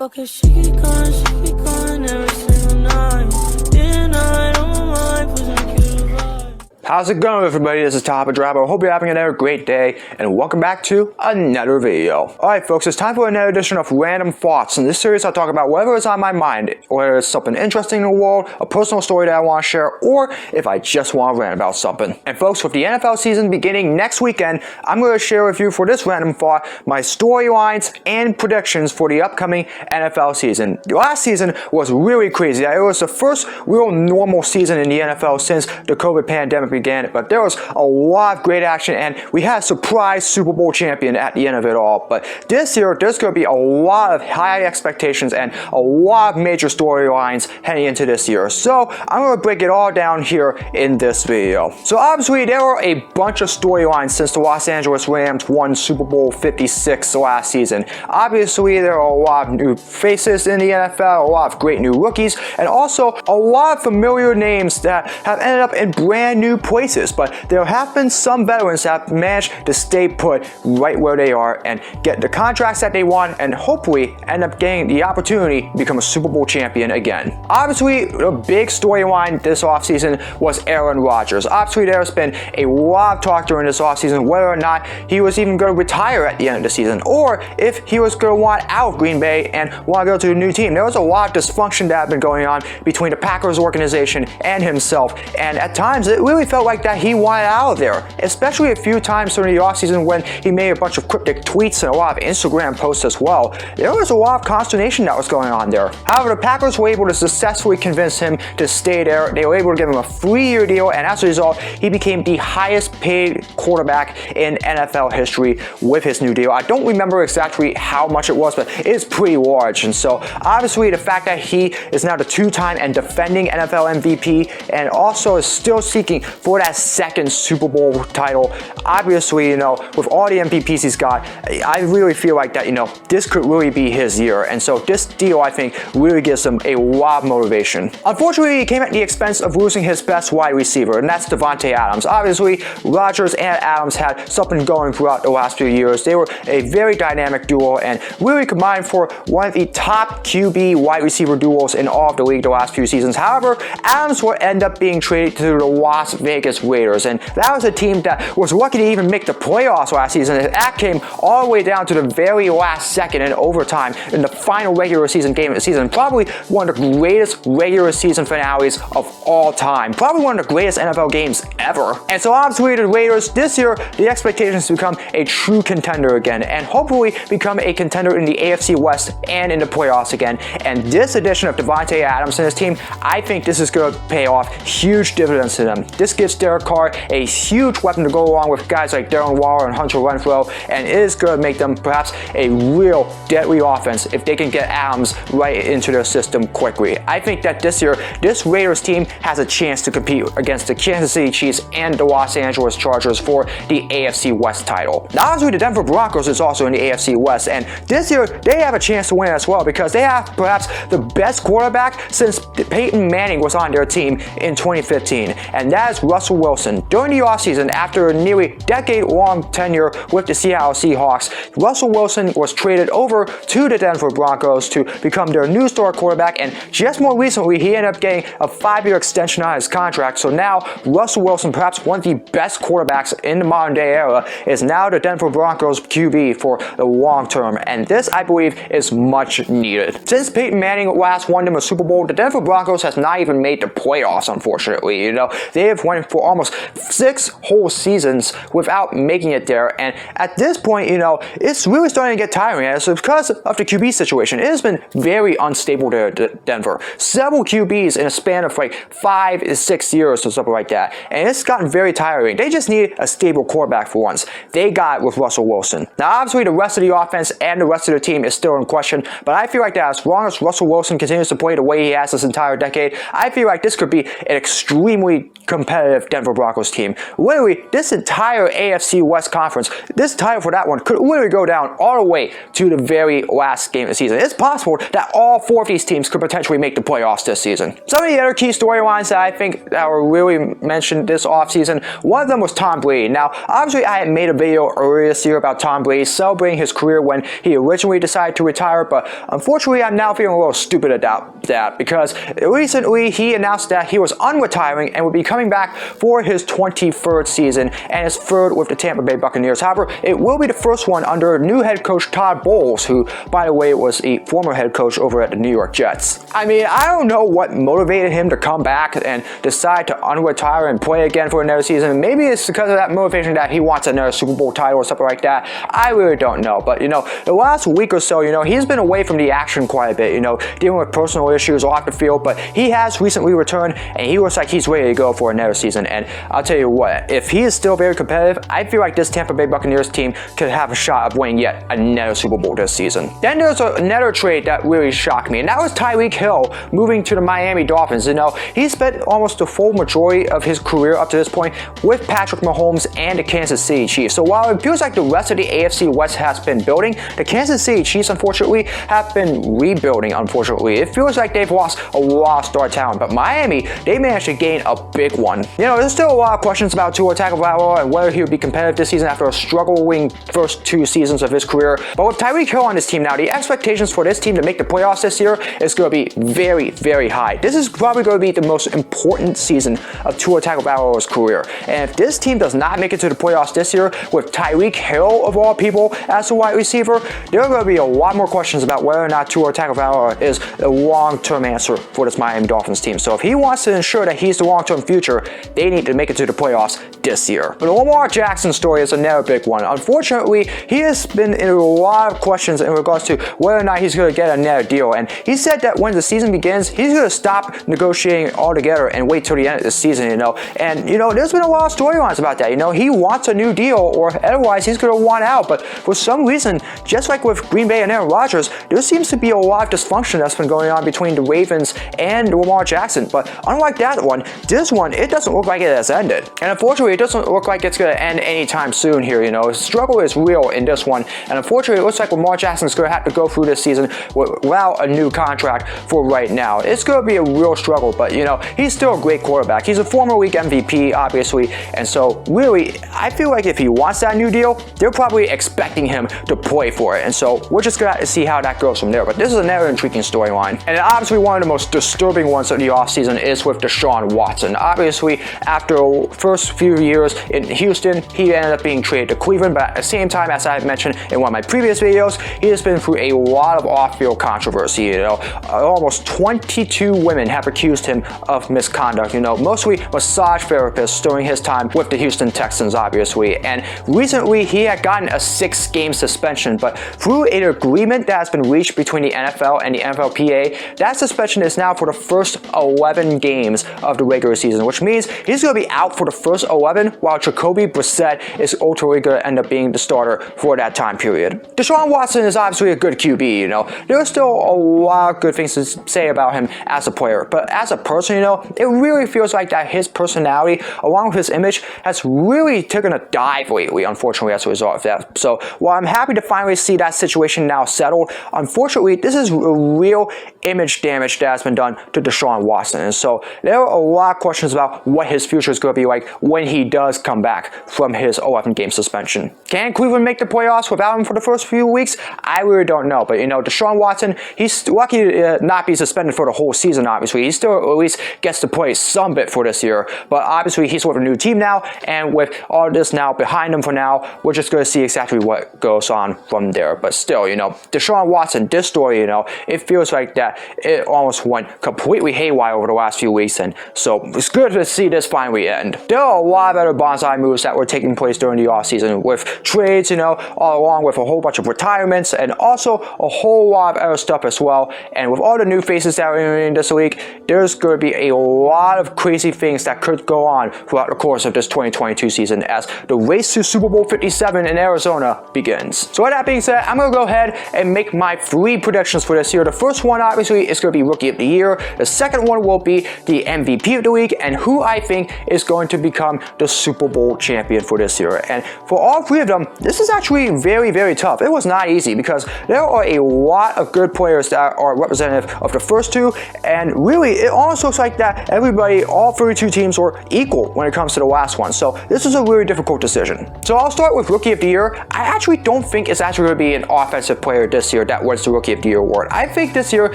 Okay, she be going every single night. Day and night on my mind, pushing a cute vibe. How's it going, everybody? This is Tampa Bay Buccaneers. Hope you're having another great day, and welcome back to another video. Alright folks, it's time for another edition of Random Thoughts. In this series I'll talk about whatever is on my mind, whether it's something interesting in the world, a personal story that I want to share, or if I just want to rant about something. And folks, with the NFL season beginning next weekend, I'm going to share with you for this Random Thought my storylines and predictions for the upcoming NFL season. Last season was really crazy. It was the first real normal season in the NFL since the COVID pandemic began, but there was a lot of great action, and we had a surprise Super Bowl champion at the end of it all. But this year, there's going to be a lot of high expectations and a lot of major storylines heading into this year. So I'm going to break it all down here in this video. So obviously, there were a bunch of storylines since the Los Angeles Rams won Super Bowl 56 last season. Obviously, there are a lot of new faces in the NFL, a lot of great new rookies, and also a lot of familiar names that have ended up in brand new places, but there have been some veterans that have managed to stay put right where they are and get the contracts that they want and hopefully end up getting the opportunity to become a Super Bowl champion again. Obviously, the big storyline this offseason was Aaron Rodgers. Obviously, there's been a lot of talk during this offseason whether or not he was even going to retire at the end of the season, or if he was going to want out of Green Bay and want to go to a new team. There was a lot of dysfunction that had been going on between the Packers organization and himself, and at times it really felt like that he wanted out of there, especially a few times during the offseason when he made a bunch of cryptic tweets and a lot of Instagram posts as well. There was a lot of consternation that was going on there. However, the Packers were able to successfully convince him to stay there. They were able to give him a 3-year deal, and as a result, he became the highest paid quarterback in NFL history with his new deal. I don't remember exactly how much it was, but it is pretty large. And so obviously the fact that he is now the 2-time and defending NFL MVP and also is still seeking for that second Super Bowl title, obviously, with all the MVPs he's got, I really feel like that, this could really be his year. And so this deal, I think, really gives him a lot of motivation. Unfortunately, it came at the expense of losing his best wide receiver, and that's Devonte Adams. Obviously, Rodgers and Adams had something going throughout the last few years. They were a very dynamic duo and really combined for one of the top QB wide receiver duos in all of the league the last few seasons. However, Adams would end up being traded to the Las Vegas Raiders, and that was a team that was lucky to even make the playoffs last season. And that came all the way down to the very last second in overtime in the final regular season game of the season. Probably one of the greatest regular season finales of all time. Probably one of the greatest NFL games ever. And so obviously the Raiders this year, the expectations to become a true contender again and hopefully become a contender in the AFC West and in the playoffs again. And this addition of Devonte Adams and his team, I think this is going to pay off huge dividends to them. This gives Derek Carr a huge weapon to go along with guys like Darren Waller and Hunter Renfrow, and it is going to make them perhaps a real deadly offense if they can get Adams right into their system quickly. I think that this year, this Raiders team has a chance to compete against the Kansas City Chiefs and the Los Angeles Chargers for the AFC West title. Now, obviously, the Denver Broncos is also in the AFC West, and this year they have a chance to win as well because they have perhaps the best quarterback since Peyton Manning was on their team in 2015, and that is Russell Wilson. During the offseason, after a nearly decade-long tenure with the Seattle Seahawks, Russell Wilson was traded over to the Denver Broncos to become their new star quarterback, and just more recently, he ended up getting a 5-year extension on his contract. So now, Russell Wilson, perhaps one of the best quarterbacks in the modern day era, is now the Denver Broncos QB for the long term, and this, I believe, is much needed. Since Peyton Manning last won them a Super Bowl, the Denver Broncos has not even made the playoffs, unfortunately. They have went for almost 6 whole seasons without making it there, and at this point, it's really starting to get tiring. And so because of the QB situation, it has been very unstable there at Denver. Several QBs in a span of like 5 to 6 years or something like that, and it's gotten very tiring. They just need a stable quarterback for once. They got it with Russell Wilson. Now, obviously, the rest of the offense and the rest of the team is still in question, but I feel like that as long as Russell Wilson continues to play the way he has this entire decade, I feel like this could be an extremely competitive competitive Denver Broncos team. Literally, this entire AFC West Conference, this title for that one could literally go down all the way to the very last game of the season. It's possible that all 4 of these teams could potentially make the playoffs this season. Some of the other key storylines that I think that were really mentioned this offseason, one of them was Tom Brady. Now, obviously, I had made a video earlier this year about Tom Brady celebrating his career when he originally decided to retire, but unfortunately, I'm now feeling a little stupid about that because recently he announced that he was unretiring and would be coming back for his 23rd season and his 3rd with the Tampa Bay Buccaneers. However, it will be the first one under new head coach Todd Bowles, who, by the way, was a former head coach over at the New York Jets. I mean, I don't know what motivated him to come back and decide to unretire and play again for another season. Maybe it's because of that motivation that he wants another Super Bowl title or something like that. I really don't know. But, the last week or so, he's been away from the action quite a bit, dealing with personal issues off the field, but he has recently returned and he looks like he's ready to go for another season. And I'll tell you what, if he is still very competitive, I feel like this Tampa Bay Buccaneers team could have a shot of winning yet another Super Bowl this season. Then there's another trade that really shocked me, and that was Tyrique Hill moving to the Miami Dolphins. He spent almost the full majority of his career up to this point with Patrick Mahomes and the Kansas City Chiefs. So while it feels like the rest of the AFC West has been building, the Kansas City Chiefs, unfortunately, have been rebuilding, unfortunately. It feels like they've lost a lot of star talent, but Miami, they managed to gain a big one. There's still a lot of questions about Tua Tagovailoa and whether he would be competitive this season after a struggling first 2 seasons of his career. But with Tyrique Hill on this team now, the expectations for this team to make the playoffs this year is going to be very, very high. This is probably going to be the most important season of Tua Tagovailoa's career. And if this team does not make it to the playoffs this year with Tyrique Hill, of all people, as the wide receiver, there are going to be a lot more questions about whether or not Tua Tagovailoa is a long-term answer for this Miami Dolphins team. So if he wants to ensure that he's the long-term future, they need to make it to the playoffs this year. But the Lamar Jackson story is another big one. Unfortunately, he has been in a lot of questions in regards to whether or not he's going to get another deal. And he said that when the season begins, he's going to stop negotiating altogether and wait till the end of the season, And, there's been a lot of storylines about that. He wants a new deal or otherwise he's going to want out. But for some reason, just like with Green Bay and Aaron Rodgers, there seems to be a lot of dysfunction that's been going on between the Ravens and Lamar Jackson. But unlike that one, this one, it doesn't look like it has ended. And unfortunately, it doesn't look like it's going to end anytime soon here, The struggle is real in this one. And unfortunately, it looks like Lamar Jackson's going to have to go through this season without a new contract for right now. It's going to be a real struggle, but, he's still a great quarterback. He's a former league MVP, obviously. And so, really, I feel like if he wants that new deal, they're probably expecting him to play for it. And so, we're just going to have to see how that goes from there. But this is another intriguing storyline. And obviously, one of the most disturbing ones of the offseason is with Desean Watson. Obviously, after the first few years in Houston, he ended up being traded to Cleveland. But at the same time, as I mentioned in one of my previous videos, he has been through a lot of off-field controversy. Almost 22 women have accused him of misconduct. Mostly massage therapists during his time with the Houston Texans, obviously. And recently, he had gotten a 6-game suspension. But through an agreement that has been reached between the NFL and the NFLPA, that suspension is now for the first 11 games of the regular season, which means he's going to be out for the first 11, while Jacoby Brissett is ultimately going to end up being the starter for that time period. Desean Watson is obviously a good QB, There's still a lot of good things to say about him as a player, but as a person, it really feels like that his personality, along with his image, has really taken a dive lately, unfortunately, as a result of that. So while I'm happy to finally see that situation now settled, unfortunately, this is a real image damage that has been done to Desean Watson. And so there are a lot of questions about what his future is going to be like when he does come back from his 11-game suspension. Can Cleveland make the playoffs without him for the first few weeks? I really don't know. But, Desean Watson, he's lucky to not be suspended for the whole season, obviously. He still at least gets to play some bit for this year. But obviously, he's with a new team now. And with all this now behind him for now, we're just going to see exactly what goes on from there. But still, Desean Watson, this story, it feels like that it almost went completely haywire over the last few weeks. And so it's good to see this finally end. There are a lot of other bonsai moves that were taking place during the offseason with trades, all along with a whole bunch of retirements and also a whole lot of other stuff as well. And with all the new faces that are in this league, there's going to be a lot of crazy things that could go on throughout the course of this 2022 season as the race to Super Bowl 57 in Arizona begins. So with that being said, I'm going to go ahead and make my 3 predictions for this year. The first one, obviously, is going to be Rookie of the Year. The second one will be the MVP of the week, and who I think is going to become the Super Bowl champion for this year. And for all three of them, this is actually very, very tough. It was not easy because there are a lot of good players that are representative of the first two, and really it almost looks like that everybody, all 32 teams, are equal when it comes to the last one. So this is a really difficult decision. So I'll start with Rookie of the Year. I actually don't think it's actually going to be an offensive player this year that wins the Rookie of the Year award. I think this year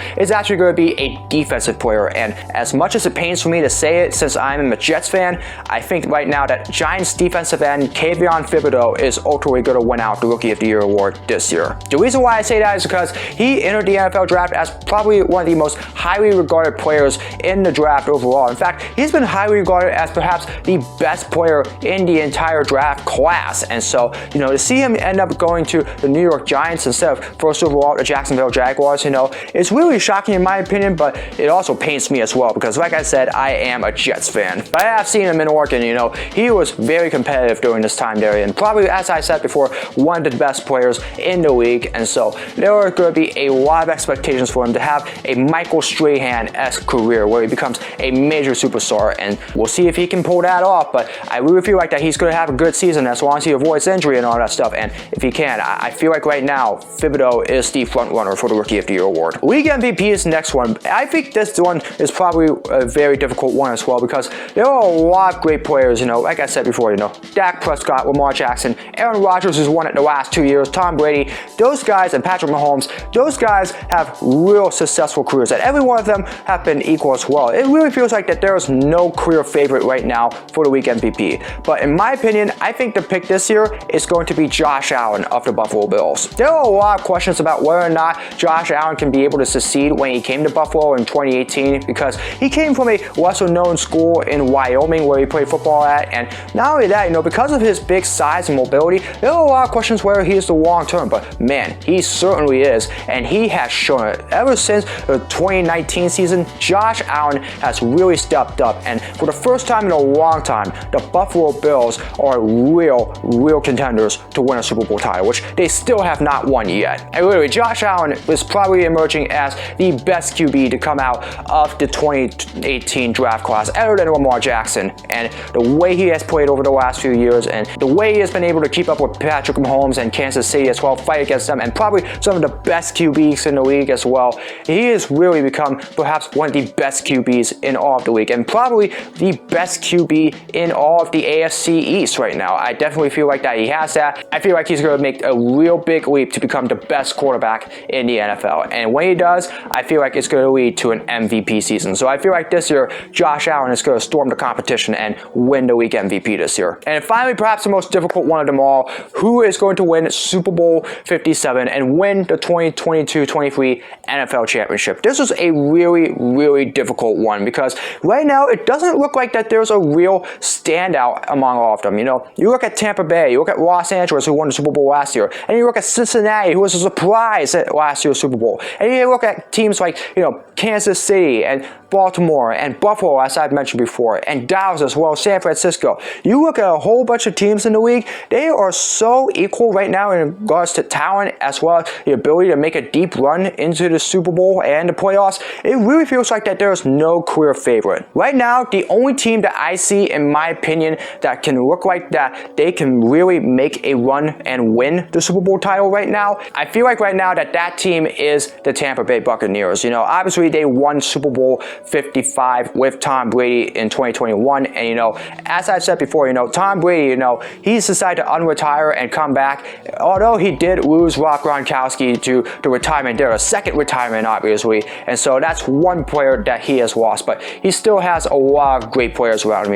is actually going to be a defensive player, and as much as it pains for me to say it since I'm a Jets fan, I think right now that Giants defensive end Kayvon Thibodeau is ultimately going to win out the Rookie of the Year award this year. The reason why I say that is because he entered the NFL draft as probably one of the most highly regarded players in the draft overall. In fact, he's been highly regarded as perhaps the best player in the entire draft class. And so, to see him end up going to the New York Giants instead of first overall the Jacksonville Jaguars, it's really shocking in my opinion, but it also pains me as well because, like I said, I am a Jets fan. But I have seen him in Oregon, he was very competitive during this time there, and probably, as I said before, one of the best players in the league. And so there are going to be a lot of expectations for him to have a Michael Strahan-esque career where he becomes a major superstar, and we'll see if he can pull that off. But I really feel like that he's going to have a good season as long as he avoids injury and all that stuff. And if he can, I feel like right now Thibodeau is the front runner for the Rookie of the Year award. League MVP is the next one. I think this one is probably a very difficult one as well because there are a lot of great players. Like I said before, Dak Prescott, Lamar Jackson, Aaron Rodgers has won it the last 2 years, Tom Brady, those guys, and Patrick Mahomes, those guys have real successful careers, and every one of them have been equal as well. It really feels like that there is no clear favorite right now for the week MVP. But in my opinion, I think the pick this year is going to be Josh Allen of the Buffalo Bills. There are a lot of questions about whether or not Josh Allen can be able to succeed when he came to Buffalo in 2018 because he came from a lesser-known school in Wyoming where he played football at, and not only that, because of his big size and mobility, there are a lot of questions whether he is the long-term, but man, he certainly is, and he has shown it. Ever since the 2019 season, Josh Allen has really stepped up, and for the first time in a long time, the Buffalo Bills are real contenders to win a Super Bowl title, which they still have not won yet. And literally, Josh Allen is probably emerging as the best QB to come out of the 2018 draft class, other than Lamar Jackson, and the way he has played over the last few years, and the way he has been able to keep up with Patrick Mahomes and Kansas City as well, fight against them, and probably some of the best QBs in the league as well. He has really become perhaps one of the best QBs in all of the league, and probably the best QB in all of the AFC East right now. I definitely feel like that he has that. I feel like he's going to make a real big leap to become the best quarterback in the NFL, and when he does, I feel like it's going to lead to an MVP season. So I feel like this year, Josh Allen is going to storm the competition and win the league MVP this year. And finally, perhaps the most difficult one of them all, who is going to win Super Bowl 57 and win the 2022-23 NFL Championship? This is a really difficult one because right now it doesn't look like that there's a real standout among all of them. You look at Tampa Bay, you look at Los Angeles, who won the Super Bowl last year, and you look at Cincinnati, who was a surprise at last year's Super Bowl, and you look at teams like Kansas City and Baltimore and Buffalo, as I've mentioned before, and Dallas as well, San Francisco. You look at a whole bunch of teams in the league, they are so equal right now in regards to talent as well as the ability to make a deep run into the Super Bowl and the playoffs. It really feels like that there is no clear favorite. Right now, the only team that I see, in my opinion, that can look like that they can really make a run and win the Super Bowl title right now, I feel like right now that team is the Tampa Bay Buccaneers. Obviously they won Super Bowl 55 with Tom Brady in 2021, and as I've said before, Tom Brady, he's decided to unretire and come back. Although he did lose Rob Gronkowski to the retirement there, a second retirement obviously, and so that's one player that he has lost, but he still has a lot of great players around him.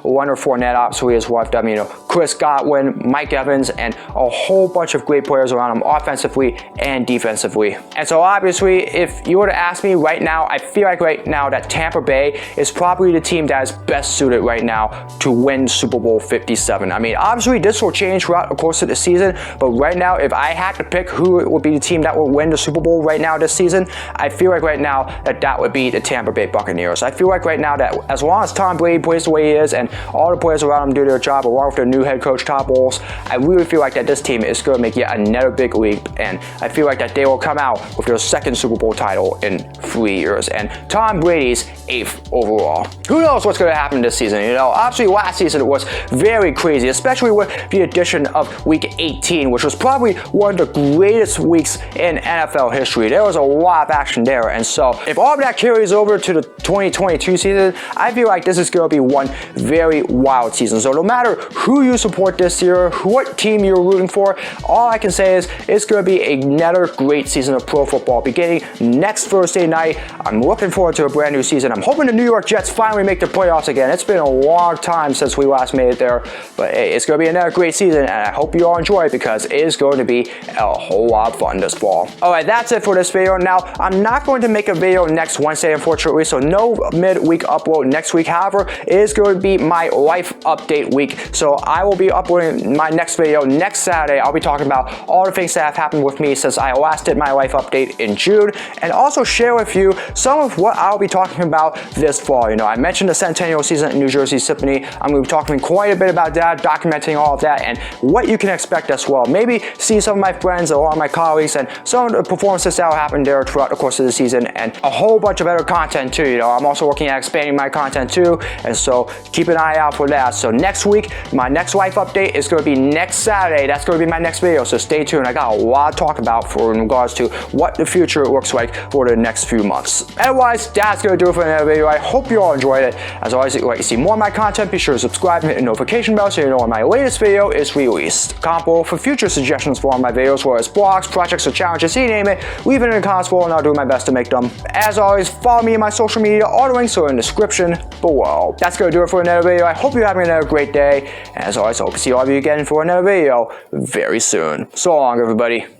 Leonard Fournette obviously is one of them, Chris Godwin, Mike Evans, and a whole bunch of great players around him offensively and defensively. And so obviously, if you were to ask me right now, I feel like right now that Tampa Bay is probably the team that is best suited right now to win Super Bowl 57. I mean, obviously this will change throughout the course of the season, but right now, if I had to pick who would be the team that will win the Super Bowl right now this season, I feel like right now that would be the Tampa Bay Buccaneers. I feel like right now that as long as Tom Brady plays the way he is and all the players around him do their job along with their new head coach Todd Bowles, I really feel like that this team is going to make yet another big leap, and I feel like that they will come out with their second Super Bowl title title in 3 years, and Tom Brady's 8th overall. Who knows what's going to happen this season? You know, obviously last season it was very crazy, especially with the addition of Week 18, which was probably one of the greatest weeks in NFL history. There was a lot of action there, and so if all of that carries over to the 2022 season, I feel like this is going to be one very wild season. So no matter who you support this year, what team you're rooting for, all I can say is it's going to be another great season of pro football beginning next Thursday night. I'm looking forward to a brand new season. I'm hoping the New York Jets finally make the playoffs again. It's been a long time since we last made it there, but hey, it's going to be another great season, and I hope you all enjoy it because it is going to be a whole lot of fun this fall. Alright, that's it for this video. Now, I'm not going to make a video next Wednesday, unfortunately, so no midweek upload next week. However, it is going to be my life update week, so I will be uploading my next video next Saturday. I'll be talking about all the things that have happened with me since I last did my life update in June, and also share with you some of what I'll be talking about this fall. You know, I mentioned the Centennial season in New Jersey Symphony. I'm going to be talking quite a bit about that, documenting all of that, and what you can expect as well. Maybe see some of my friends, a lot of my colleagues, and some of the performances that will happen there throughout the course of the season, and a whole bunch of other content too. You know, I'm also working at expanding my content too, and so keep an eye out for that. So next week, my next life update is going to be next Saturday. That's going to be my next video, so stay tuned. I got a lot to talk about in regards to what the future looks like for the next few months. Otherwise, that's going to do it for another video. I hope you all enjoyed it. As always, if you'd like to see more of my content, be sure to subscribe and hit the notification bell so you know when my latest video is released. Comment below for future suggestions for my videos, whether it's blogs, projects, or challenges, you name it. Leave it in the comments below and I'll do my best to make them. As always, follow me in my social media. All the links are in the description below. That's going to do it for another video. I hope you're having another great day. And as always, I hope to see all of you again for another video very soon. So long, everybody.